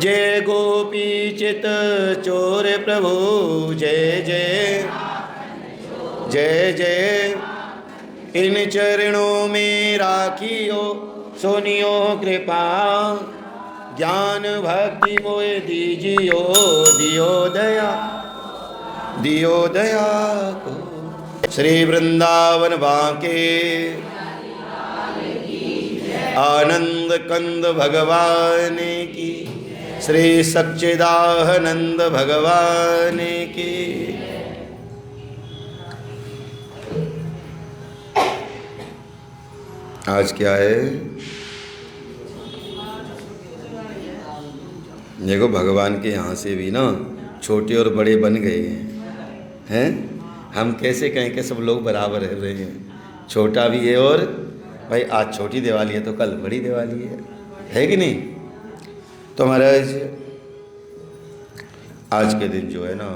जय गोपी चित चोर प्रभु जय जय जय जय। इन चरणों में राखियो सोनियो कृपा, ज्ञान भक्ति मोए दीजियो दियो दया दियो दया को। श्री वृंदावन बांके आनंद कंद भगवान की, श्री सच्चिदानंद भगवान की। आज क्या है? देखो भगवान के यहाँ से भी ना छोटे और बड़े बन गए हैं। हम कैसे कहें कि सब लोग बराबर रह रहे हैं? छोटा भी है और भाई आज छोटी दिवाली है तो कल बड़ी दिवाली है कि नहीं? तो महाराज आज के दिन जो है ना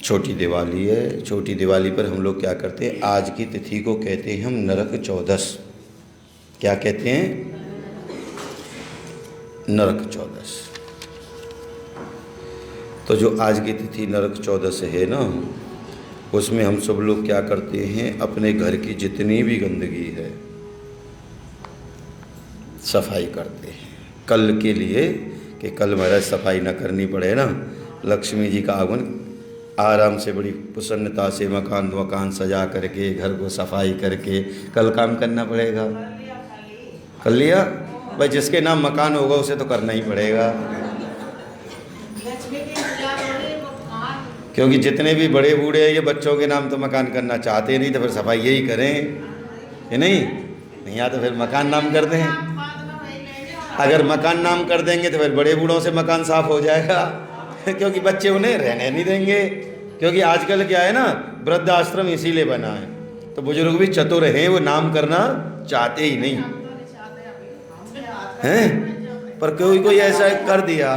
छोटी दिवाली है। छोटी दिवाली पर हम लोग क्या करते हैं? आज की तिथि को कहते हैं हम नरक चौदस। क्या कहते हैं? नरक चौदस। तो जो आज की तिथि नरक चौदस है ना, उसमें हम सब लोग क्या करते हैं? अपने घर की जितनी भी गंदगी है सफाई करते हैं कल के लिए, कि कल महाराज सफाई ना करनी पड़े ना। लक्ष्मी जी का आगमन आराम से बड़ी प्रसन्नता से मकान सजा करके घर को सफाई करके कल काम करना पड़ेगा। कर लिया भाई, जिसके नाम मकान होगा उसे तो करना ही पड़ेगा, क्योंकि जितने भी बड़े बूढ़े हैं ये बच्चों के नाम तो मकान करना चाहते नहीं, तो फिर सफाई यही करें कि नहीं या तो फिर मकान नाम कर दें। अगर मकान नाम कर देंगे तो फिर बड़े बूढ़ों से मकान साफ हो जाएगा क्योंकि बच्चे उन्हें रहने नहीं देंगे। क्योंकि आजकल क्या है ना, वृद्धाश्रम इसीलिए बना है, तो बुजुर्ग भी चतुर हैं, वो नाम करना चाहते ही नहीं हैं। पर कोई ऐसा कर दिया।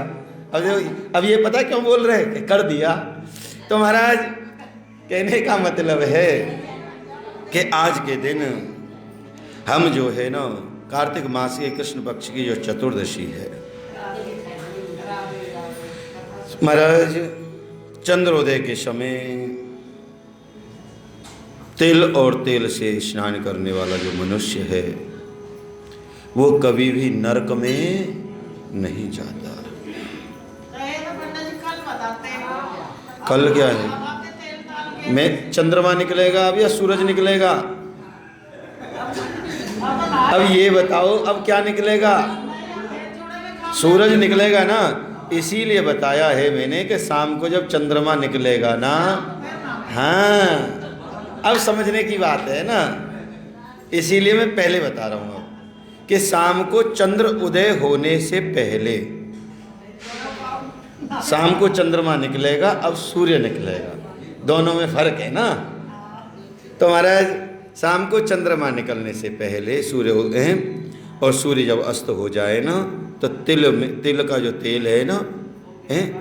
अब ये पता क्यों बोल रहे कि कर दिया? तो महाराज कहने का मतलब है कि आज के दिन हम जो है ना कार्तिक मास के कृष्ण पक्ष की जो चतुर्दशी है महाराज, चंद्रोदय के समय तिल और तेल से स्नान करने वाला जो मनुष्य है वो कभी भी नरक में नहीं जाता। कल क्या है? मैं चंद्रमा निकलेगा अब या सूरज निकलेगा? अब ये बताओ, अब क्या निकलेगा? सूरज निकलेगा ना। इसीलिए बताया है मैंने कि शाम को जब चंद्रमा निकलेगा ना, हाँ अब समझने की बात है ना, इसीलिए मैं पहले बता रहा हूँ कि शाम को चंद्र उदय होने से पहले शाम को चंद्रमा निकलेगा, अब सूर्य निकलेगा, दोनों में फर्क है ना। तो महाराज शाम को चंद्रमा निकलने से पहले सूर्य उदय, और सूर्य जब अस्त हो जाए ना तो तिल का जो तेल है ना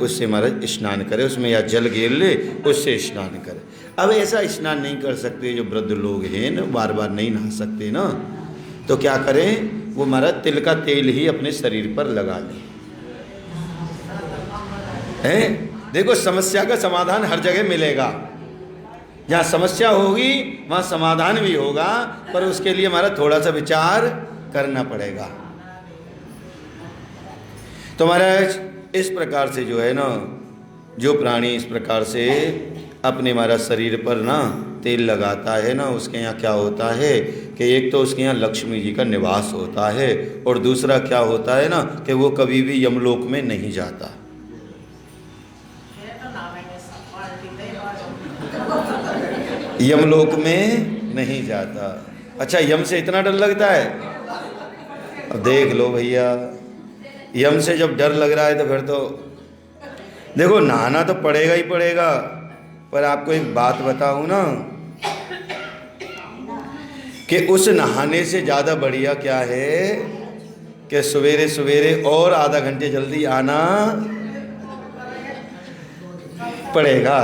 उससे महाराज स्नान करे, उसमें या जल घेर ले उससे स्नान करे। अब ऐसा स्नान नहीं कर सकते जो वृद्ध लोग हैं ना, बार बार नहीं नहा सकते ना, तो क्या करें? वो महाराज तिल का तेल ही अपने शरीर पर लगा लें। देखो समस्या का समाधान हर जगह मिलेगा, जहाँ समस्या होगी वहाँ समाधान भी होगा, पर उसके लिए हमारा थोड़ा सा विचार करना पड़ेगा। तो महाराज इस प्रकार से जो है ना, जो प्राणी इस प्रकार से अपने हमारा शरीर पर ना तेल लगाता है ना, उसके यहाँ क्या होता है कि एक तो उसके यहाँ लक्ष्मी जी का निवास होता है, और दूसरा क्या होता है ना कि वो कभी भी यमलोक में नहीं जाता। यमलोक में नहीं जाता। अच्छा, यम से इतना डर लगता है? अब देख लो भैया, यम से जब डर लग रहा है तो फिर तो देखो नहाना तो पड़ेगा ही पड़ेगा। पर आपको एक बात बताऊं ना कि उस नहाने से ज़्यादा बढ़िया क्या है कि सवेरे सवेरे और आधा घंटे जल्दी आना पड़ेगा।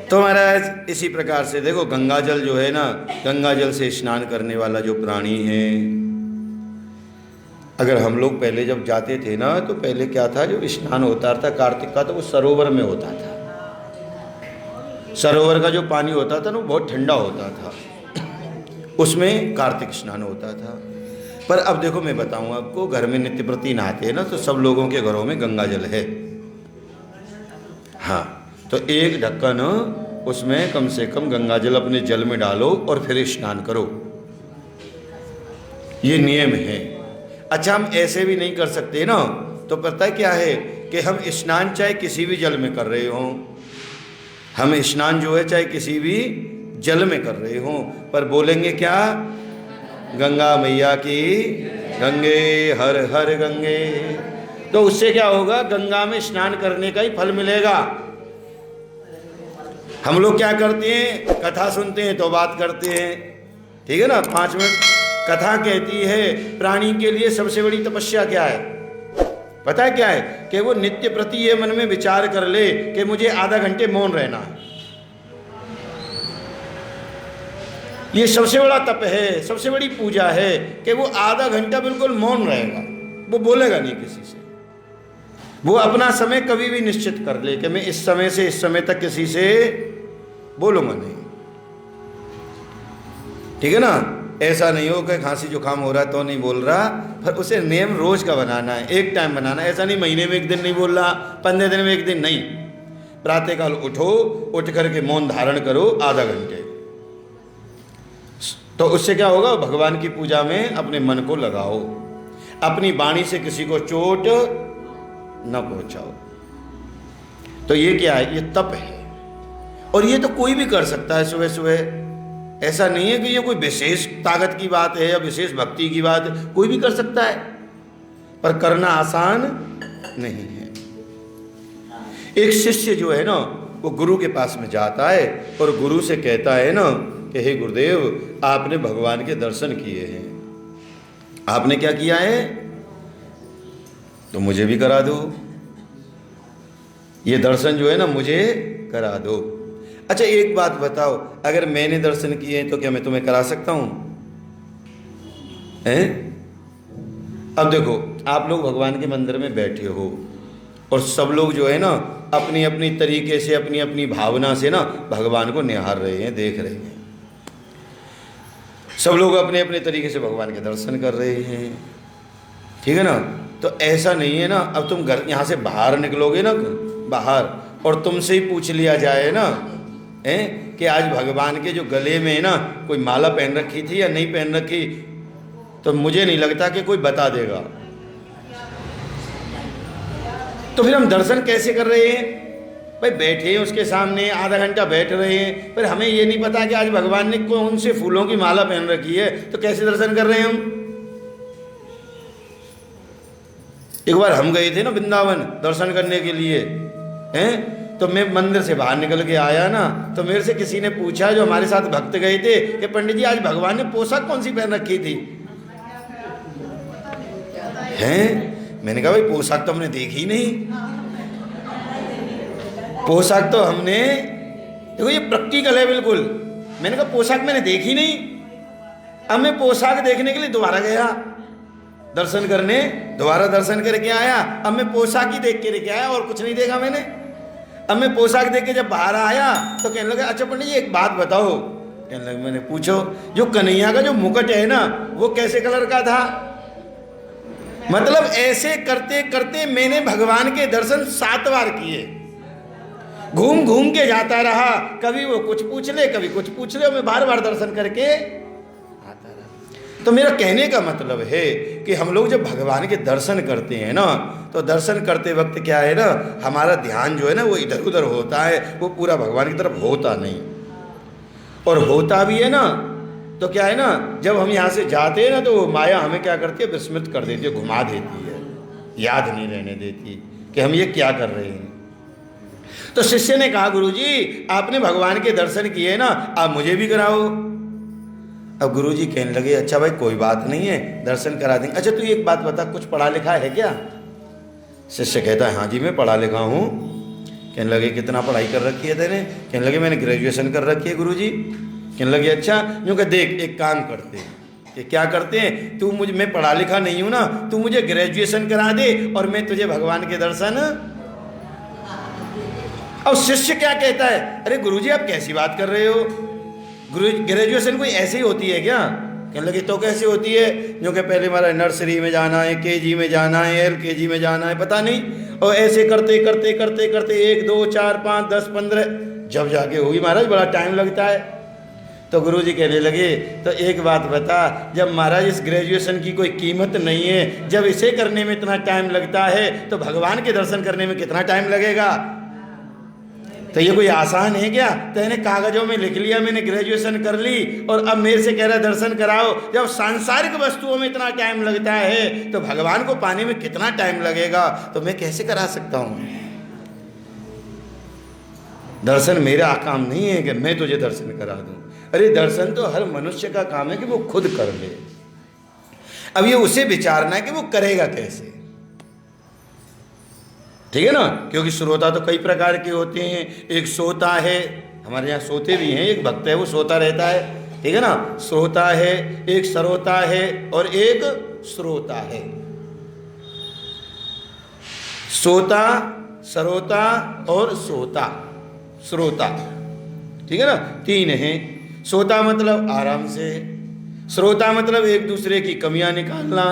तो महाराज इसी प्रकार से देखो गंगा जल जो है ना, गंगा जल से स्नान करने वाला जो प्राणी है अगर हम लोग पहले जब जाते थे ना, तो पहले क्या था, जो स्नान होता था कार्तिक का, तो वो सरोवर में होता था। सरोवर का जो पानी होता था ना, वो बहुत ठंडा होता था, उसमें कार्तिक स्नान होता था। पर अब देखो मैं बताऊँ आपको, घर में नित्य प्रति नहाते हैं ना, तो सब लोगों के घरों में गंगा जल है। हाँ, तो एक ढक्कन उसमें कम से कम गंगा जल अपने जल में डालो और फिर स्नान करो, ये नियम है। अच्छा, हम ऐसे भी नहीं कर सकते ना, तो पता है क्या है कि हम स्नान चाहे किसी भी जल में कर रहे हों, हम स्नान जो है चाहे किसी भी जल में कर रहे हों, पर बोलेंगे क्या, गंगा मैया की गंगे हर हर गंगे। तो उससे क्या होगा, गंगा में स्नान करने का ही फल मिलेगा। हम लोग क्या करते हैं, कथा सुनते हैं तो बात करते हैं, ठीक है ना, 5 मिनट। कथा कहती है प्राणी के लिए सबसे बड़ी तपस्या क्या है, पता है क्या है, कि वो नित्य प्रति ये मन में विचार कर ले कि मुझे आधा घंटे मौन रहना है। ये सबसे बड़ा तप है, सबसे बड़ी पूजा है कि वो आधा घंटा बिल्कुल मौन रहेगा, वो बोलेगा नहीं किसी से। वो अपना समय कभी भी निश्चित कर ले कि मैं इस समय से इस समय तक किसी से बोलूंगा नहीं, ठीक है ना। ऐसा नहीं हो कि खांसी जुकाम हो रहा तो नहीं बोल रहा, पर उसे नियम रोज का बनाना है, एक टाइम बनाना है। ऐसा नहीं महीने में एक दिन नहीं बोल रहा, 15 दिन में एक दिन नहीं। प्रातःकाल उठो, उठ करके मौन धारण करो आधा घंटे, तो उससे क्या होगा, भगवान की पूजा में अपने मन को लगाओ, अपनी वाणी से किसी को चोट न पहुंचाओ। तो ये क्या है, ये तप है। और ये तो कोई भी कर सकता है सुबह सुबह, ऐसा नहीं है कि ये कोई विशेष ताकत की बात है या विशेष भक्ति की बात है, कोई भी कर सकता है, पर करना आसान नहीं है। एक शिष्य जो है ना, वो गुरु के पास में जाता है और गुरु से कहता है ना कि हे गुरुदेव, आपने भगवान के दर्शन किए हैं, आपने क्या किया है, तो मुझे भी करा दो, ये दर्शन जो है ना मुझे करा दो। अच्छा एक बात बताओ, अगर मैंने दर्शन किए हैं तो क्या मैं तुम्हें करा सकता हूं? हैं? अब देखो, आप लोग भगवान के मंदिर में बैठे हो और सब लोग जो है ना अपनी अपनी तरीके से, अपनी अपनी भावना से ना भगवान को निहार रहे हैं, देख रहे हैं। सब लोग अपने अपने तरीके से भगवान के दर्शन कर रहे हैं, ठीक है ना। तो ऐसा नहीं है ना, अब तुम घर यहाँ से बाहर निकलोगे ना, बाहर, और तुमसे ही पूछ लिया जाए ना कि आज भगवान के जो गले में है ना कोई माला पहन रखी थी या नहीं पहन रखी, तो मुझे नहीं लगता कि कोई बता देगा। तो फिर हम दर्शन कैसे कर रहे हैं भाई? बैठे हैं उसके सामने, आधा घंटा बैठ रहे हैं, पर हमें ये नहीं पता कि आज भगवान ने कौन से फूलों की माला पहन रखी है, तो कैसे दर्शन कर रहे हैं हम? एक बार हम गए थे ना वृंदावन दर्शन करने के लिए, हैं, तो मैं मंदिर से बाहर निकल के आया ना, तो मेरे से किसी ने पूछा, जो हमारे साथ भक्त गए थे, कि पंडित जी आज भगवान ने पोशाक कौन सी पहन रखी थी? हैं? मैंने कहा भाई पोशाक तो हमने देखी नहीं, पोशाक तो हमने, देखो ये प्रैक्टिकल है बिल्कुल। मैंने कहा पोशाक मैंने देखी नहीं। अब मैं पोशाक देखने के लिए दोबारा गया दर्शन करने, दोबारा दर्शन करके आया। अब मैं पोशाक ही देख के लेके आया और कुछ नहीं देखा मैंने। अब मैं पोशाक देख के जब बाहर आया तो कहने लगा, अच्छा पंडित जी एक बात बताओ। कहने लगे, मैंने पूछो, जो कन्हैया का जो मुकुट है ना वो कैसे कलर का था? मतलब ऐसे करते करते मैंने भगवान के दर्शन 7 बार किए, घूम घूम के जाता रहा, कभी वो कुछ पूछ ले कभी कुछ पूछ ले, मैं बार बार दर्शन करके आता रहा। तो मेरा कहने का मतलब है कि हम लोग जब भगवान के दर्शन करते हैं ना, तो दर्शन करते वक्त क्या है ना, हमारा ध्यान जो है ना वो इधर उधर होता है, वो पूरा भगवान की तरफ होता नहीं। और होता भी है ना तो क्या है ना, जब हम यहाँ से जाते हैं ना तो माया हमें क्या करती है, विस्मृत कर देती है, घुमा देती है, याद नहीं रहने देती कि हम ये क्या कर रहे हैं। तो शिष्य ने कहा, गुरुजी आपने भगवान के दर्शन किए ना, आप मुझे भी कराओ। अब गुरुजी कहने लगे, अच्छा भाई कोई बात नहीं है, दर्शन करा देंगे। अच्छा तू एक बात बता, कुछ पढ़ा लिखा है क्या? शिष्य कहता है, हाँ जी मैं पढ़ा लिखा हूँ। कहने लगे, कितना पढ़ाई कर रखी है तेने? कहने लगे, मैंने ग्रेजुएशन कर रखी है गुरुजी। कहने लगे, अच्छा यूँ कि देख एक काम करते, कि क्या करते हैं, तू मुझे, मैं पढ़ा लिखा नहीं हूं ना, तू मुझे ग्रेजुएशन करा दे और मैं तुझे भगवान के दर्शन। अब शिष्य क्या कहता है, अरे गुरुजी आप कैसी बात कर रहे हो, गुरु ग्रेजुएशन कोई ऐसे ही होती है क्या? कहने लगे तो कैसे होती है, जो कि पहले हमारा नर्सरी में जाना है, केजी में जाना है, LKG में जाना है, पता नहीं, और ऐसे करते करते करते करते 1 2 4 5 10 15 जब जाके होगी महाराज बड़ा टाइम लगता है। तो गुरुजी कहने लगे तो एक बात बता, जब महाराज इस ग्रेजुएशन की कोई कीमत नहीं है, जब इसे करने में इतना टाइम लगता है, तो भगवान के दर्शन करने में कितना टाइम लगेगा? तो ये कोई आसान है क्या? तो इन्हें कागजों में लिख लिया मैंने ग्रेजुएशन कर ली और अब मेरे से कह रहा दर्शन कराओ। जब सांसारिक वस्तुओं में इतना टाइम लगता है तो भगवान को पाने में कितना टाइम लगेगा? तो मैं कैसे करा सकता हूं? दर्शन मेरा काम नहीं है कि मैं तुझे दर्शन करा दूं। अरे दर्शन तो हर मनुष्य का काम है कि वो खुद कर ले। अब ये उसे विचारना है कि वो करेगा कैसे, ठीक है ना? क्योंकि श्रोता तो कई प्रकार के होते हैं। एक सोता है, हमारे यहाँ सोते भी हैं, एक भक्त है वो सोता रहता है, ठीक है ना? श्रोता है, एक सरोता है और एक श्रोता है। सोता, सरोता और सोता, श्रोता, ठीक है ना? 3 हैं। सोता मतलब आराम से, श्रोता मतलब एक दूसरे की कमियां निकालना,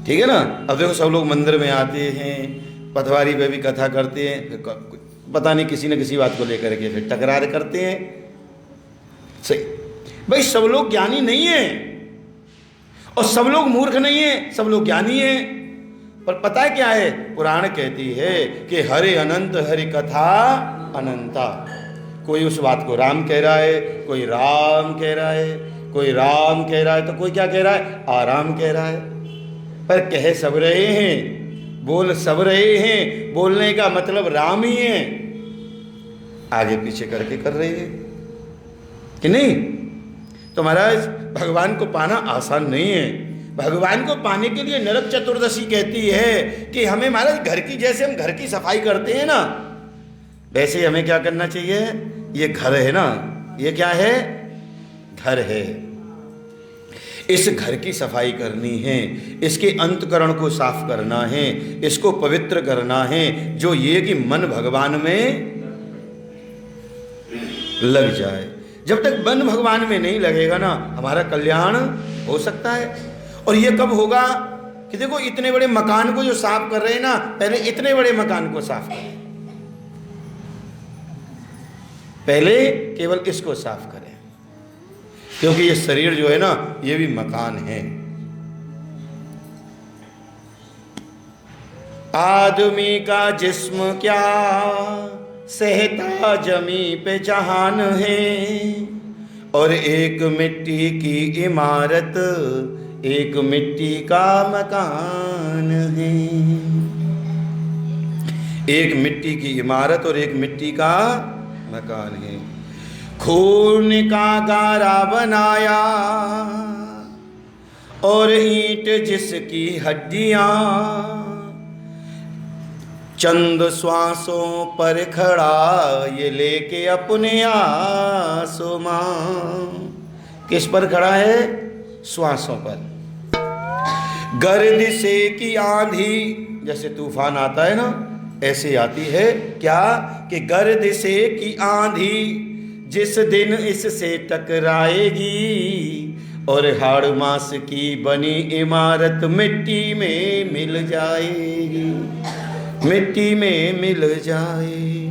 ठीक है ना? अब देखो सब लोग मंदिर में आते हैं, पटवारी पे भी कथा करते हैं, पता नहीं किसी न किसी बात को लेकर के फिर तकरार करते हैं। सही भाई, सब लोग ज्ञानी नहीं है और सब लोग मूर्ख नहीं है, सब लोग ज्ञानी हैं। पर पता है क्या है, पुराण कहती है कि हरे अनंत हरि कथा अनंता। कोई उस बात को राम कह रहा है, कोई राम कह रहा है, कोई राम कह रहा है, तो कोई क्या कह रहा है, आराम कह रहा है। पर कह सब रहे हैं, बोल सब रहे हैं, बोलने का मतलब राम ही है, आगे पीछे करके कर रहे हैं कि नहीं? तो महाराज भगवान को पाना आसान नहीं है। भगवान को पाने के लिए नरक चतुर्दशी कहती है कि हमें महाराज घर की, जैसे हम घर की सफाई करते हैं ना, वैसे ही हमें क्या करना चाहिए। ये घर है ना, ये क्या है, घर है, इस घर की सफाई करनी है, इसके अंतकरण को साफ करना है, इसको पवित्र करना है, जो ये कि मन भगवान में लग जाए। जब तक मन भगवान में नहीं लगेगा ना, हमारा कल्याण हो सकता है। और ये कब होगा कि देखो इतने बड़े मकान को जो साफ कर रहे हैं ना, पहले इतने बड़े मकान को साफ करें, पहले केवल इसको साफ करें, क्योंकि ये शरीर जो है ना, ये भी मकान है। आदमी का जिस्म क्या सहता जमी पे जहान है, और एक मिट्टी की इमारत एक मिट्टी का मकान है। एक मिट्टी की इमारत और एक मिट्टी का मकान है। खून का गारा बनाया और ईंट जिसकी हड्डियां, चंद श्वासों पर खड़ा ये लेके अपने आसमां। किस पर खड़ा है? श्वासों पर। गर्द से की आंधी, जैसे तूफान आता है ना, ऐसे आती है क्या कि गर्द से की आंधी जिस दिन इससे टकराएगी, और हाड़ मास की बनी इमारत मिट्टी में मिल जाएगी, मिट्टी में मिल जाएगी।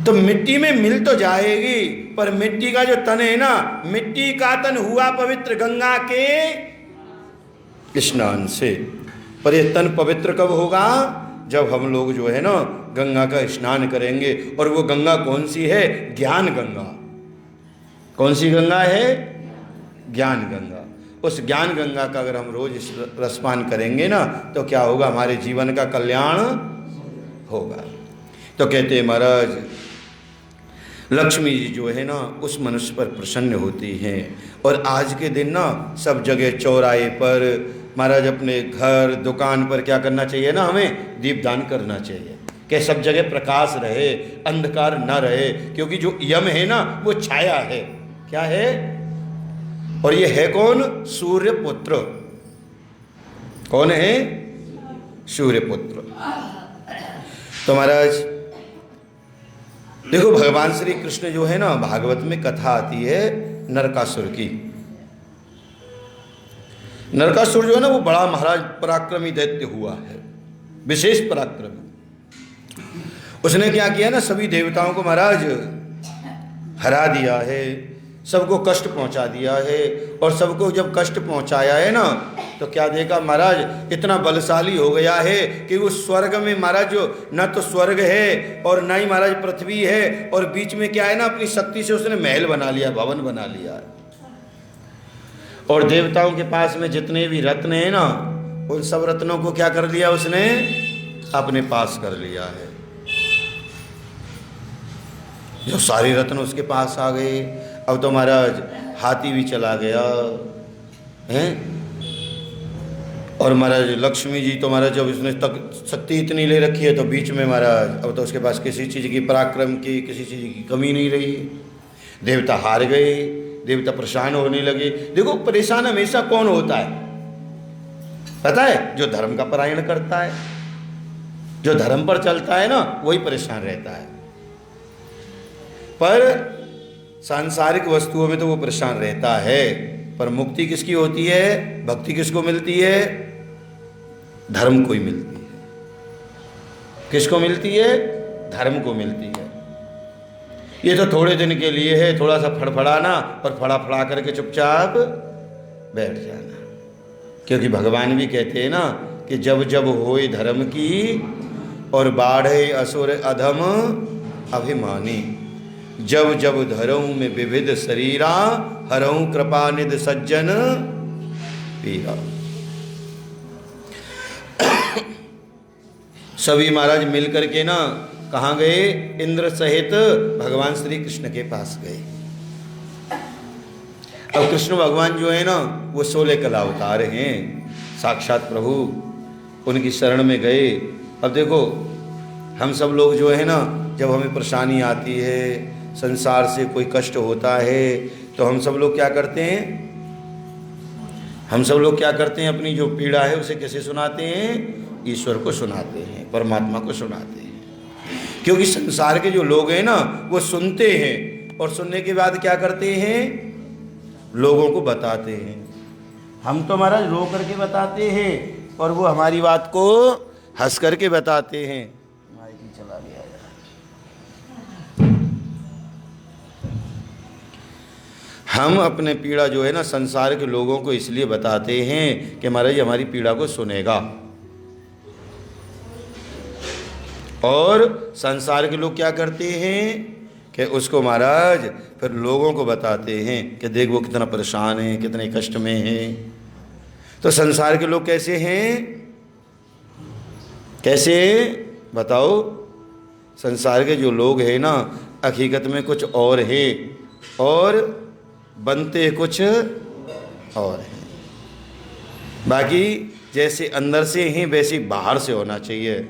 तो मिट्टी में मिल तो जाएगी, पर मिट्टी का जो तन है ना, मिट्टी का तन हुआ पवित्र गंगा के स्नान से। पर यह तन पवित्र कब होगा? जब हम लोग जो है ना गंगा का स्नान करेंगे। और वो गंगा कौन सी है? ज्ञान गंगा। कौन सी गंगा है? ज्ञान गंगा। उस ज्ञान गंगा का अगर हम रोज रसपान करेंगे ना, तो क्या होगा? हमारे जीवन का कल्याण होगा। तो कहते हैं महाराज, लक्ष्मी जी जो है ना उस मनुष्य पर प्रसन्न होती हैं। और आज के दिन ना सब जगह चौराहे पर महाराज, अपने घर दुकान पर क्या करना चाहिए ना, हमें दीपदान करना चाहिए कि सब जगह प्रकाश रहे, अंधकार न रहे। क्योंकि जो यम है ना वो छाया है। क्या है? और ये है कौन? सूर्य पुत्र। कौन है? सूर्य पुत्र। तो महाराज देखो, भगवान श्री कृष्ण जो है ना, भागवत में कथा आती है नरकासुर की। नरकासुर जो है ना, वो बड़ा महाराज पराक्रमी दैत्य हुआ है, विशेष पराक्रमी। उसने क्या किया ना, सभी देवताओं को महाराज हरा दिया है, सबको कष्ट पहुंचा दिया है। और सबको जब कष्ट पहुंचाया है ना, तो क्या देखा महाराज, इतना बलशाली हो गया है कि वो स्वर्ग में महाराज जो न तो स्वर्ग है और न ही महाराज पृथ्वी है, और बीच में क्या है ना, अपनी शक्ति से उसने महल बना लिया, भवन बना लिया है। और देवताओं के पास में जितने भी रत्न हैं ना, उन सब रत्नों को क्या कर लिया उसने? अपने पास कर लिया है। जो सारे रत्न उसके पास आ गए। अब तो महाराज हाथी भी चला गया है। और महाराज लक्ष्मी जी तो महाराज जब उसने तक शक्ति इतनी ले रखी है, तो बीच में महाराज अब तो उसके पास किसी चीज़ की, पराक्रम की, किसी चीज़ की कमी नहीं रही। देवता हार गए, देवता परेशान होने लगे। देखो, परेशान हमेशा कौन होता है पता है? जो धर्म का परायण करता है, जो धर्म पर चलता है ना, वही परेशान रहता है। पर सांसारिक वस्तुओं में तो वो परेशान रहता है। पर मुक्ति किसकी होती है? भक्ति किसको मिलती है? धर्म को ही मिलती है। किसको मिलती है? धर्म को मिलती है। ये तो थोड़े दिन के लिए है, थोड़ा सा फड़फड़ाना और फड़ा करके चुपचाप बैठ जाना। क्योंकि भगवान भी कहते हैं ना कि जब जब होए धर्म की और बाढ़े असुर अधम अभिमानी, जब जब धरऊं में विविध शरीरा, हरऊं कृपा निध सज्जन पीरा। सभी महाराज मिल करके ना कहाँ गए? इंद्र सहित भगवान श्री कृष्ण के पास गए। अब कृष्ण भगवान जो है ना, वो 16 कला अवतार हैं, साक्षात प्रभु। उनकी शरण में गए। अब देखो, हम सब लोग जो है ना, जब हमें परेशानी आती है, संसार से कोई कष्ट होता है, तो हम सब लोग क्या करते हैं? हम सब लोग क्या करते हैं? अपनी जो पीड़ा है उसे कैसे सुनाते हैं? ईश्वर को सुनाते हैं, परमात्मा को सुनाते हैं। क्योंकि संसार के जो लोग हैं ना, वो सुनते हैं और सुनने के बाद क्या करते हैं? लोगों को बताते हैं। हम तो महाराज रो करके बताते हैं और वो हमारी बात को हंस करके बताते हैं। माइक ही चला गया। हम अपने पीड़ा जो है ना, संसार के लोगों को इसलिए बताते हैं कि महाराज हमारी पीड़ा को सुनेगा। और संसार के लोग क्या करते हैं कि उसको महाराज फिर लोगों को बताते हैं कि देख वो कितना परेशान है, कितने कष्ट में है। तो संसार के लोग कैसे हैं? कैसे बताओ? संसार के जो लोग हैं ना, हकीकत में कुछ और है और बनते कुछ और हैं। बाकी जैसे अंदर से हैं वैसे बाहर से होना चाहिए।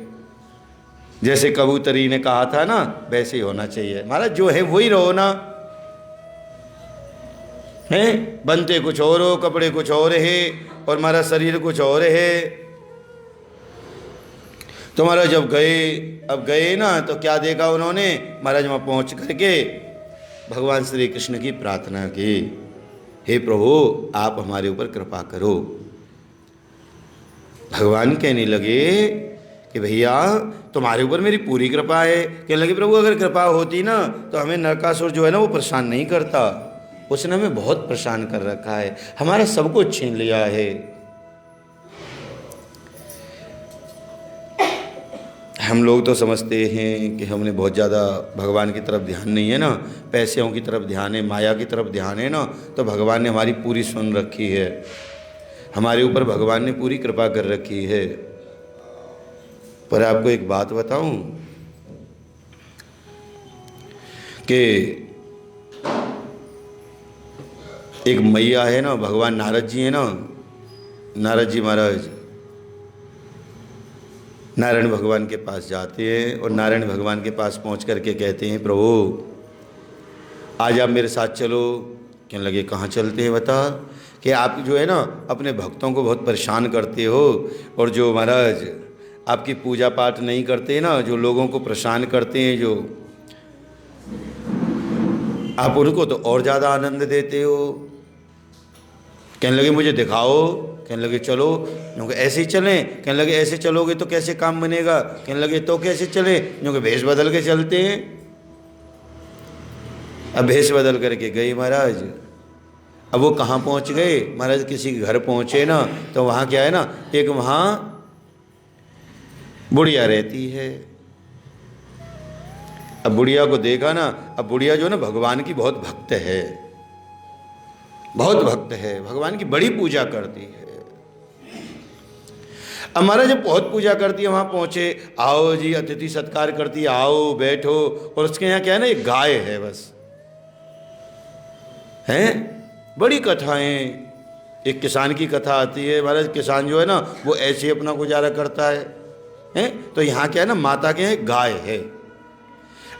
जैसे कबूतरी ने कहा था ना, वैसे ही होना चाहिए। महाराज जो है वही रहो ना, हैं? बनते कुछ और हो, कपड़े कुछ और है और हमारा शरीर कुछ और है। तो महाराज जब गए ना, तो क्या देखा उन्होंने? महाराज वहाँ पहुँच करके भगवान श्री कृष्ण की प्रार्थना की, हे प्रभु आप हमारे ऊपर कृपा करो। भगवान कहने लगे कि भैया तुम्हारे ऊपर मेरी पूरी कृपा है। कहने लगे प्रभु अगर कृपा होती ना, तो हमें नरकासुर जो है ना, वो परेशान नहीं करता। उसने हमें बहुत परेशान कर रखा है, हमारा सब कुछ छीन लिया है। हम लोग तो समझते हैं कि हमने बहुत ज़्यादा भगवान की तरफ ध्यान नहीं है ना, पैसों की तरफ ध्यान है, माया की तरफ ध्यान है ना, तो भगवान ने हमारी पूरी सुन रखी है। हमारे ऊपर भगवान ने पूरी कृपा कर रखी है। पर आपको एक बात बताऊं कि एक मैया है ना, भगवान नारद जी है ना, नारद जी महाराज नारायण भगवान के पास जाते हैं और नारायण भगवान के पास पहुंच करके कहते हैं प्रभु आज आप मेरे साथ चलो, कहने लगे कहाँ चलते हैं बता, कि आप जो है ना अपने भक्तों को बहुत परेशान करते हो, और जो महाराज आपकी पूजा पाठ नहीं करते ना, जो लोगों को परेशान करते हैं, जो आप उनको तो और ज़्यादा आनंद देते हो। कहने लगे मुझे दिखाओ। कहने लगे चलो। क्योंकि ऐसे ही चलें। कहने लगे ऐसे चलोगे तो कैसे काम बनेगा। कहने लगे तो कैसे चले, क्योंकि भेष बदल के चलते हैं। अब भेष बदल करके गए महाराज। अब वो कहाँ पहुँच गए महाराज, किसी के घर पहुँचे ना, तो वहाँ क्या है ना, एक वहाँ बुढ़िया रहती है। अब बुढ़िया को देखा ना, अब बुढ़िया जो ना भगवान की बहुत भक्त है, बहुत भक्त है, भगवान की बड़ी पूजा करती है। अब महाराज जब बहुत पूजा करती है, वहाँ पहुँचे, आओ जी, अतिथि सत्कार करती है, आओ बैठो। और उसके यहाँ क्या है ना, एक गाय है बस, हैं बड़ी कथाएं। एक किसान की कथा आती है महाराज, किसान जो है ना वो ऐसे ही अपना गुजारा करता है, हैं। तो यहाँ क्या है ना, माता के यहाँ गाय है।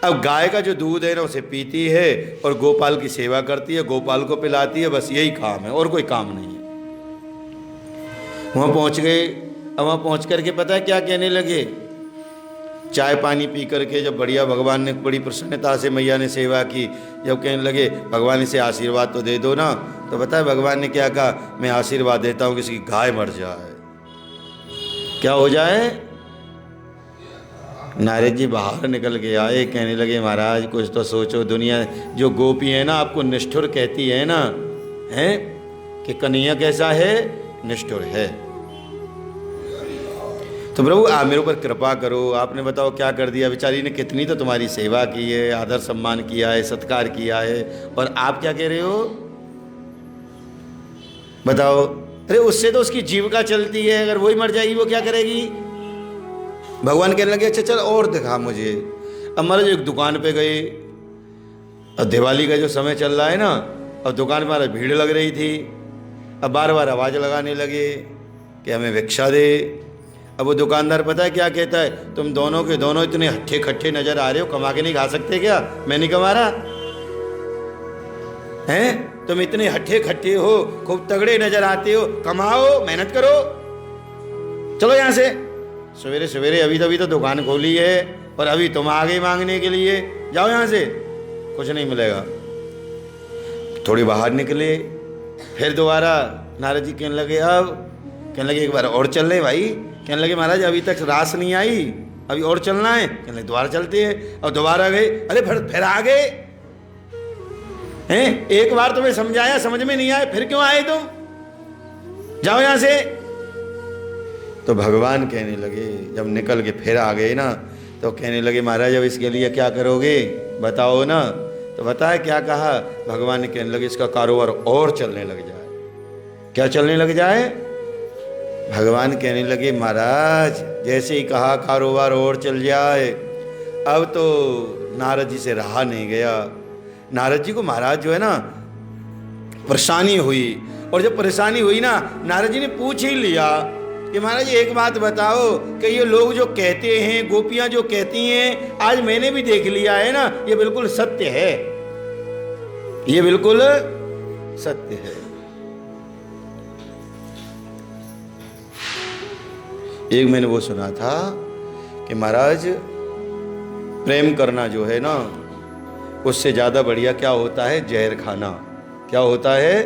अब गाय का जो दूध है ना उसे पीती है और गोपाल की सेवा करती है, गोपाल को पिलाती है, बस यही काम है और कोई काम नहीं है। वहाँ पहुँच गए। अब वहाँ पहुँच करके पता है क्या कहने लगे, चाय पानी पी करके जब बढ़िया भगवान ने बड़ी प्रसन्नता से मैया ने सेवा की, जब कहने लगे भगवान इसे आशीर्वाद तो दे दो ना, तो पता है भगवान ने क्या कहा, मैं आशीर्वाद देता हूँ किसी की गाय मर जाए। क्या हो जाए। नारद जी बाहर निकल के आए, कहने लगे महाराज कुछ तो सोचो, दुनिया जो गोपी है ना आपको निष्ठुर कहती है ना, है कि कन्हैया कैसा है, निष्ठुर है। तो प्रभु आप मेरे ऊपर कृपा करो, आपने बताओ क्या कर दिया, बेचारी ने कितनी तो तुम्हारी सेवा की है, आदर सम्मान किया है, सत्कार किया है, और आप क्या कह रहे हो बताओ। अरे उससे तो उसकी जीविका चलती है, अगर वही मर जाएगी वो क्या करेगी। भगवान कहने लगे अच्छा चल और दिखा मुझे। अब महाराज एक दुकान पे गए, अब दिवाली का जो समय चल रहा है ना, अब दुकान में महाराज भीड़ लग रही थी। अब बार बार आवाज़ लगाने लगे कि हमें भिक्षा दे। अब वो दुकानदार पता है क्या कहता है, तुम दोनों के दोनों इतने हट्ठे खट्टे नजर आ रहे हो, कमा के नहीं खा सकते क्या, मैं नहीं कमा रहा हैं, तुम इतने हट्ठे खट्टे हो, खूब तगड़े नजर आते हो, कमाओ मेहनत करो, चलो यहाँ से। सवेरे सवेरे अभी तभी तो दुकान खोली है और अभी तुम आ गए मांगने के लिए, जाओ यहाँ से, कुछ नहीं मिलेगा। थोड़ी बाहर निकले, फिर दोबारा नारद जी कहने लगे, अब कहने लगे एक बार और चल रहे भाई। कहने लगे महाराज अभी तक रास नहीं आई, अभी और चलना है। कहने लगे दोबारा चलते हैं। और दोबारा गए, अरे फिर आ गए हैं, एक बार तुम्हें समझाया समझ में नहीं आया, फिर क्यों आए तुम, जाओ यहाँ से। तो भगवान कहने लगे, जब निकल के फिर आ गए ना, तो कहने लगे महाराज अब इसके लिए क्या करोगे बताओ ना। तो बताया क्या कहा भगवान ने, कहने लगे इसका कारोबार और चलने लग जाए। क्या चलने लग जाए। भगवान कहने लगे महाराज जैसे ही कहा कारोबार और चल जाए, अब तो नारद जी से रहा नहीं गया। नारद जी को महाराज जो है ना परेशानी हुई, और जब परेशानी हुई ना, नारद जी ने पूछ ही लिया कि महाराज एक बात बताओ कि ये लोग जो कहते हैं, गोपियां जो कहती हैं, आज मैंने भी देख लिया है ना, ये बिल्कुल सत्य है, ये बिल्कुल सत्य है। एक मैंने वो सुना था कि महाराज प्रेम करना जो है ना, उससे ज़्यादा बढ़िया क्या होता है, जहर खाना। क्या होता है,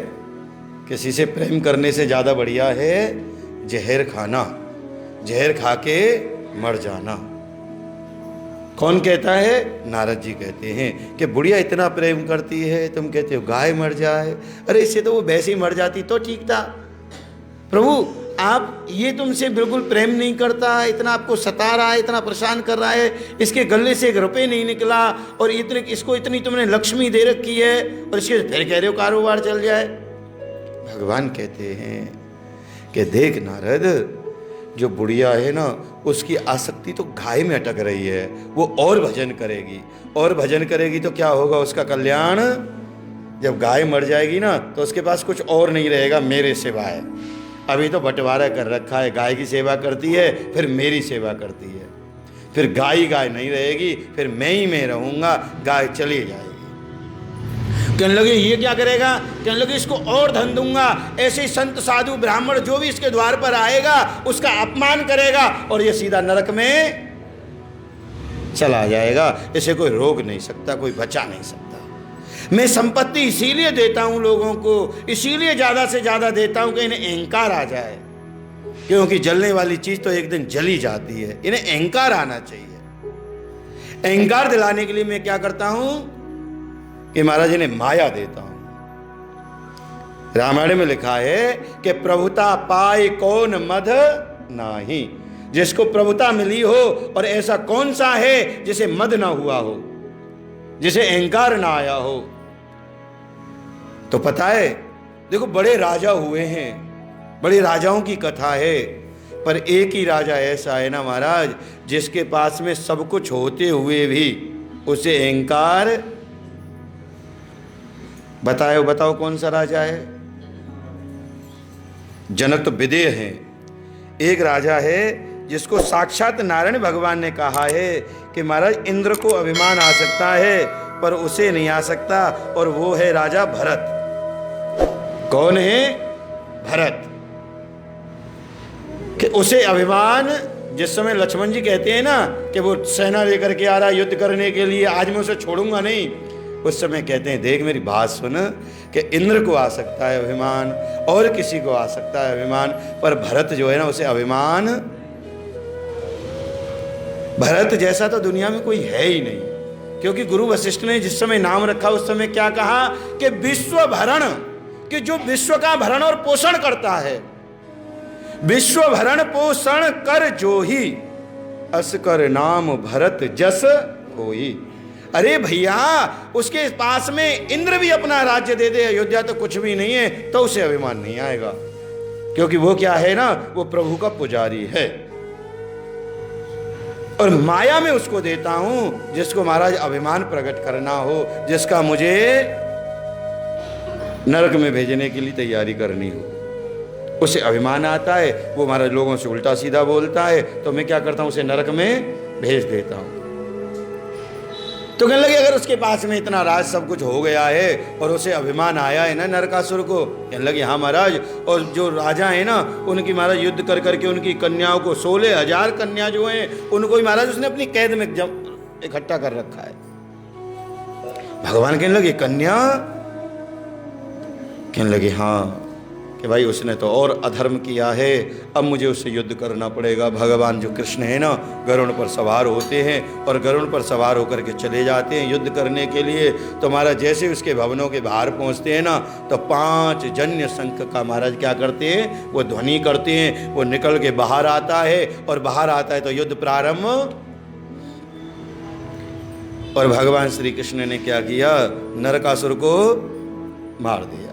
किसी से प्रेम करने से ज़्यादा बढ़िया है जहर खाना, जहर खा के मर जाना। कौन कहता है, नारद जी कहते हैं कि बुढ़िया इतना प्रेम करती है, तुम कहते हो गाय मर जाए, अरे इससे तो वो वैसे ही मर जाती तो ठीक था। प्रभु आप ये तुमसे बिल्कुल प्रेम नहीं करता, इतना आपको सता रहा है, इतना परेशान कर रहा है, इसके गले से एक रुपये नहीं निकला, और इतने इसको इतनी तुमने लक्ष्मी दे रखी है, और इसके फिर कह रहे हो कारोबार चल जाए। भगवान कहते हैं कि देख नारद, जो बुढ़िया है ना उसकी आसक्ति तो गाय में अटक रही है, वो और भजन करेगी, और भजन करेगी तो क्या होगा उसका कल्याण। जब गाय मर जाएगी ना तो उसके पास कुछ और नहीं रहेगा मेरे सिवाय। अभी तो बंटवारा कर रखा है, गाय की सेवा करती है फिर मेरी सेवा करती है, फिर गाय नहीं रहेगी, फिर मैं ही मैं रहूँगा, गाय चली जाएगी। कहने लगे ये क्या करेगा? कहने लगे इसको और धन दूंगा, ऐसे ही संत साधु ब्राह्मण जो भी इसके द्वार पर आएगा उसका अपमान करेगा और ये सीधा नरक में चला जाएगा। इसे कोई रोक नहीं सकता, कोई बचा नहीं सकता। मैं संपत्ति इसीलिए देता हूं लोगों को, इसीलिए ज्यादा से ज्यादा देता हूं कि इन्हें अहंकार आ जाए, क्योंकि जलने वाली चीज तो एक दिन जली जाती है। इन्हें अहंकार आना चाहिए। अहंकार दिलाने के लिए मैं क्या करता हूं कि महाराज इन्हें माया देता हूं। रामायण में लिखा है कि प्रभुता पाए कौन मद नाही, जिसको प्रभुता मिली हो और ऐसा कौन सा है जिसे मद ना हुआ हो, जिसे अहंकार ना आया हो। तो पता है, देखो बड़े राजा हुए हैं, बड़े राजाओं की कथा है, पर एक ही राजा ऐसा है ना महाराज जिसके पास में सब कुछ होते हुए भी उसे अहंकार। बताओ कौन सा राजा है? जनक तो विदेह हैं। एक राजा है जिसको साक्षात नारायण भगवान ने कहा है कि महाराज इंद्र को अभिमान आ सकता है पर उसे नहीं आ सकता, और वो है राजा भरत। कौन है? भरत। कि उसे अभिमान, जिस समय लक्ष्मण जी कहते हैं ना कि वो सेना लेकर के आ रहा है युद्ध करने के लिए, आज मैं उसे छोड़ूंगा नहीं, उस समय कहते हैं देख मेरी बात सुन कि इंद्र को आ सकता है अभिमान और किसी को आ सकता है अभिमान, पर भरत जो है ना उसे अभिमान, भरत जैसा तो दुनिया में कोई है ही नहीं। क्योंकि गुरु वशिष्ठ ने जिस समय नाम रखा उस समय क्या कहा कि विश्व भरण, कि जो विश्व का भरण और पोषण करता है, विश्व भरण पोषण कर जो ही अस कर नाम भरत जस होई। अरे भैया उसके पास में इंद्र भी अपना राज्य दे दे, अयोध्या तो कुछ भी नहीं है, तो उसे अभिमान नहीं आएगा, क्योंकि वो क्या है ना, वो प्रभु का पुजारी है। और माया में उसको देता हूं जिसको महाराज अभिमान प्रकट करना हो, जिसका मुझे नरक में भेजने के लिए तैयारी करनी हो, उसे अभिमान आता है, वो महाराज लोगों से उल्टा सीधा बोलता है, तो मैं क्या करता हूं उसे नरक में भेज देता हूं। तो कहने लगे अगर उसके पास में इतना राज सब कुछ हो गया है और उसे अभिमान आया है ना नरकासुर को, कहने लगे हाँ महाराज, और जो राजा है ना उनकी महाराज युद्ध कर करके उनकी कन्याओं को 16,000 कन्या जो हैं उनको ही महाराज उसने अपनी कैद में इकट्ठा कर रखा है। भगवान कहने लगे कन्या? कहने लगे हाँ, कि भाई उसने तो और अधर्म किया है, अब मुझे उससे युद्ध करना पड़ेगा। भगवान जो कृष्ण है ना गरुड़ पर सवार होते हैं और गरुड़ पर सवार होकर के चले जाते हैं युद्ध करने के लिए। तो महाराज जैसे उसके भवनों के बाहर पहुंचते हैं ना, तो 5 जन्य शंख का महाराज क्या करते हैं, वो ध्वनि करते हैं, वो निकल के बाहर आता है, और बाहर आता है तो युद्ध प्रारंभ। और भगवान श्री कृष्ण ने क्या किया, नरकासुर को मार दिया।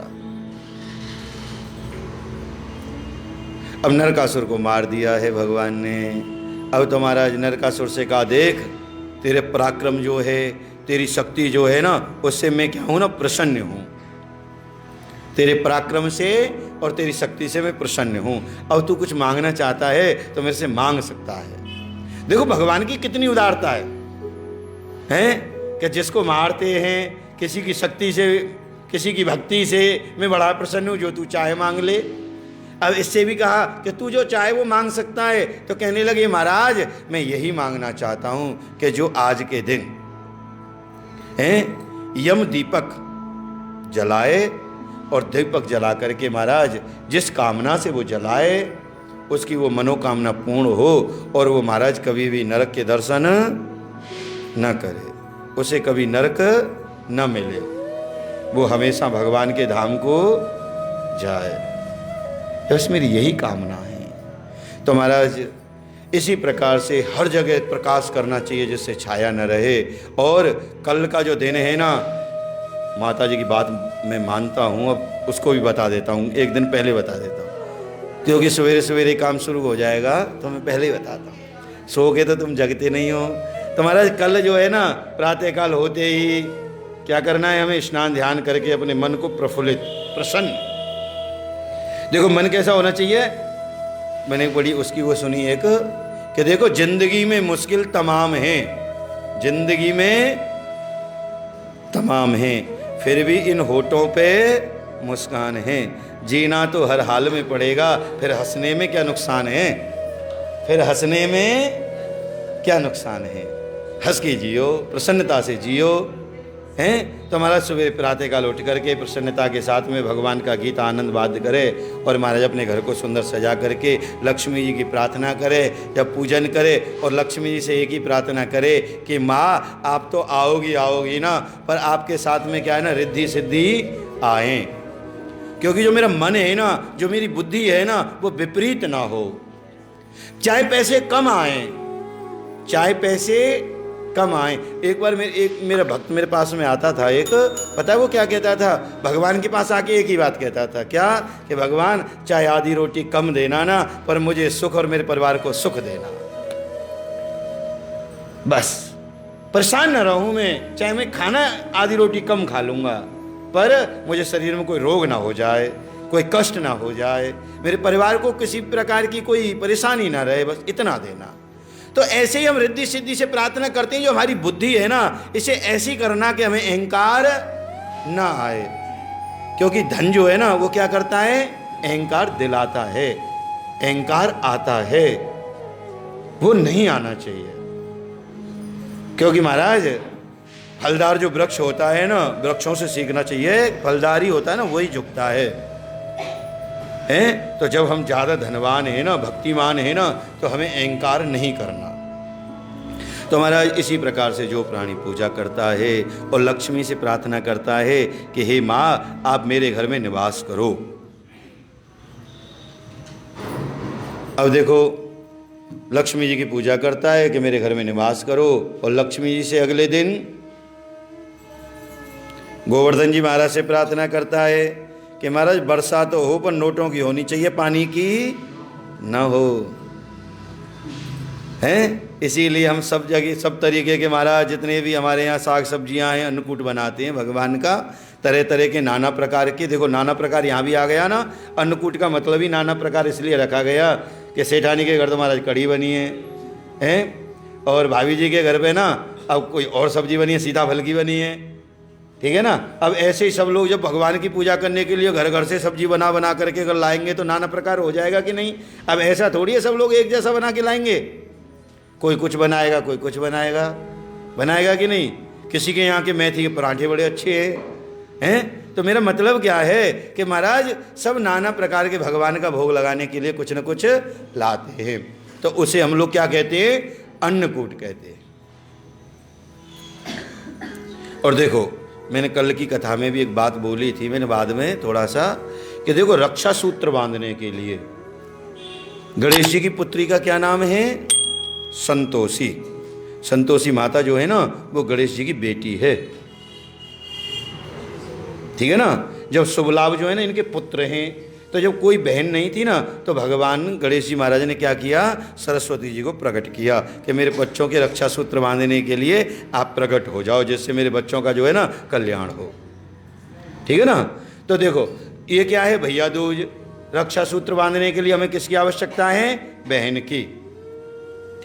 अब नरकासुर को मार दिया है भगवान ने। अब तो महाराज नरकासुर से कहा देख तेरे पराक्रम जो है, तेरी शक्ति जो है ना, उससे मैं क्या हूं ना, प्रसन्न हूं। तेरे पराक्रम से और तेरी शक्ति से मैं प्रसन्न हूं। अब तू कुछ मांगना चाहता है तो मेरे से मांग सकता है। देखो भगवान की कितनी उदारता है, हैं कि जिसको मारते हैं, किसी की शक्ति से, किसी की भक्ति से मैं बड़ा प्रसन्न हूं, जो तू चाहे मांग ले। अब इससे भी कहा कि तू जो चाहे वो मांग सकता है। तो कहने लगे महाराज मैं यही मांगना चाहता हूं कि जो आज के दिन यम दीपक जलाए, और दीपक जला करके महाराज जिस कामना से वो जलाए उसकी वो मनोकामना पूर्ण हो, और वो महाराज कभी भी नरक के दर्शन न करे, उसे कभी नरक न मिले, वो हमेशा भगवान के धाम को जाए। बस मेरी यही कामना है। तो महाराज इसी प्रकार से हर जगह प्रकाश करना चाहिए जिससे छाया न रहे। और कल का जो दिन है ना, माता जी की बात मैं मानता हूँ, अब उसको भी बता देता हूँ, एक दिन पहले बता देता हूँ, क्योंकि सवेरे सवेरे काम शुरू हो जाएगा तो मैं पहले ही बताता हूँ। सो के तो तुम जगते नहीं हो। तो महाराज कल जो है ना प्रातःकाल होते ही क्या करना है, हमें स्नान ध्यान करके अपने मन को प्रफुल्लित, प्रसन्न। देखो मन कैसा होना चाहिए, मैंने बड़ी उसकी वो सुनी एक कि देखो जिंदगी में मुश्किल तमाम हैं, जिंदगी में तमाम हैं, फिर भी इन होठों पे मुस्कान है। जीना तो हर हाल में पड़ेगा, फिर हंसने में क्या नुकसान है, फिर हंसने में क्या नुकसान है। हंस के जियो, प्रसन्नता से जियो, हैं। तो महाराज सुबह प्रातःकाल उठ करके प्रसन्नता के साथ में भगवान का गीत आनंद वाद्य करे और महाराज अपने घर को सुंदर सजा करके लक्ष्मी जी की प्रार्थना करे, जब पूजन करे और लक्ष्मी जी से एक ही प्रार्थना करे कि माँ आप तो आओगी आओगी ना, पर आपके साथ में क्या है ना, रिद्धि सिद्धि आए। क्योंकि जो मेरा मन है ना, जो मेरी बुद्धि है ना, वो विपरीत ना हो। चाहे पैसे कम आए, चाहे पैसे कम आए। एक बार मेरा भक्त मेरे पास में आता था, एक पता है वो क्या कहता था, भगवान के पास आके एक ही बात कहता था, क्या कि भगवान चाहे आधी रोटी कम देना ना, पर मुझे सुख और मेरे परिवार को सुख देना, बस परेशान न रहूं मैं, चाहे मैं खाना आधी रोटी कम खा लूंगा, पर मुझे शरीर में कोई रोग ना हो जाए, कोई कष्ट ना हो जाए, मेरे परिवार को किसी प्रकार की कोई परेशानी ना रहे, बस इतना देना। तो ऐसे ही हम रिद्धि सिद्धि से प्रार्थना करते हैं, जो हमारी बुद्धि है ना, इसे ऐसी करना कि हमें अहंकार ना आए। क्योंकि धन जो है ना, वो क्या करता है, अहंकार दिलाता है, अहंकार आता है, वो नहीं आना चाहिए। क्योंकि महाराज फलदार जो वृक्ष होता है ना, वृक्षों से सीखना चाहिए, फलदार ही होता है ना, वही झुकता है। तो जब हम ज़्यादा धनवान हैं ना, भक्तिमान हैं ना, तो हमें अहंकार नहीं करना। तो महाराज इसी प्रकार से जो प्राणी पूजा करता है और लक्ष्मी से प्रार्थना करता है कि हे माँ आप मेरे घर में निवास करो। अब देखो, लक्ष्मी जी की पूजा करता है कि मेरे घर में निवास करो, और लक्ष्मी जी से अगले दिन गोवर्धन जी महाराज से प्रार्थना करता है कि महाराज वर्षा तो हो पर नोटों की होनी चाहिए, पानी की न हो, हैं। इसीलिए हम सब जगह सब तरीके के महाराज जितने भी हमारे यहाँ साग सब्जियाँ हैं, अन्नकूट बनाते हैं भगवान का, तरह तरह के नाना प्रकार के। देखो नाना प्रकार यहाँ भी आ गया ना, अन्नकूट का मतलब ही नाना प्रकार इसलिए रखा गया कि सेठानी के घर तो महाराज कढ़ी बनी है, हैं, और भाभी जी के घर पे ना अब कोई और सब्जी बनी है, सीताफल की बनी है, ठीक है ना। अब ऐसे ही सब लोग जब भगवान की पूजा करने के लिए घर घर से सब्जी बना बना करके अगर लाएंगे तो नाना प्रकार हो जाएगा कि नहीं। अब ऐसा थोड़ी है सब लोग एक जैसा बना के लाएंगे, कोई कुछ बनाएगा, कोई कुछ बनाएगा कि नहीं। किसी के यहाँ के मेथी के पराठे बड़े अच्छे हैं। तो मेरा मतलब क्या है कि महाराज सब नाना प्रकार के भगवान का भोग लगाने के लिए कुछ न कुछ लाते हैं, तो उसे हम लोग क्या कहते हैं, अन्नकूट कहते हैं। और देखो मैंने कल की कथा में भी एक बात बोली थी, मैंने बाद में थोड़ा सा, कि देखो रक्षा सूत्र बांधने के लिए गणेश जी की पुत्री का क्या नाम है, संतोषी। संतोषी माता जो है ना, वो गणेश जी की बेटी है, ठीक है ना। जब शुभलाभ जो है ना इनके पुत्र हैं, तो जब कोई बहन नहीं थी ना, तो भगवान गणेश जी महाराज ने क्या किया, सरस्वती जी को प्रकट किया कि मेरे बच्चों के रक्षा सूत्र बांधने के लिए आप प्रकट हो जाओ, जिससे मेरे बच्चों का जो है ना कल्याण हो, ठीक है ना। तो देखो ये क्या है, भैया दूज। रक्षा सूत्र बांधने के लिए हमें किसकी आवश्यकता है, बहन की,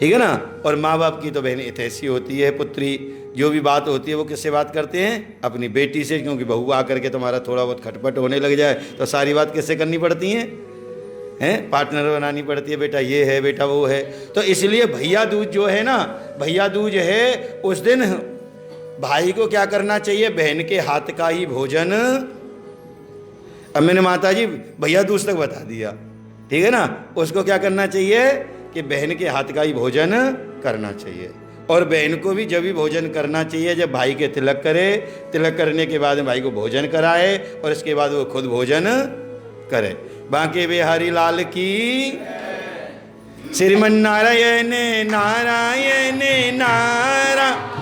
ठीक है ना। और माँ बाप की तो बहन हितैषी होती है, पुत्री। जो भी बात होती है वो किससे बात करते हैं, अपनी बेटी से, क्योंकि बहू आकर के तुम्हारा थोड़ा बहुत खटपट होने लग जाए तो सारी बात किससे करनी पड़ती हैं, पार्टनर बनानी पड़ती है, बेटा ये है, बेटा वो है। तो इसलिए भैया दूज जो है ना, भैया दूज है, उस दिन भाई को क्या करना चाहिए, बहन के हाथ का ही भोजन। अब मैंने माता जी भैया दूज तक बता दिया, ठीक है ना। उसको क्या करना चाहिए कि बहन के हाथ का ही भोजन करना चाहिए, और बहन को भी जब भी भोजन करना चाहिए जब भाई के तिलक करे, तिलक करने के बाद भाई को भोजन कराए, और इसके बाद वो खुद भोजन करे। बांके बिहारी लाल की, श्रीमन नारायण नारायण नारायण।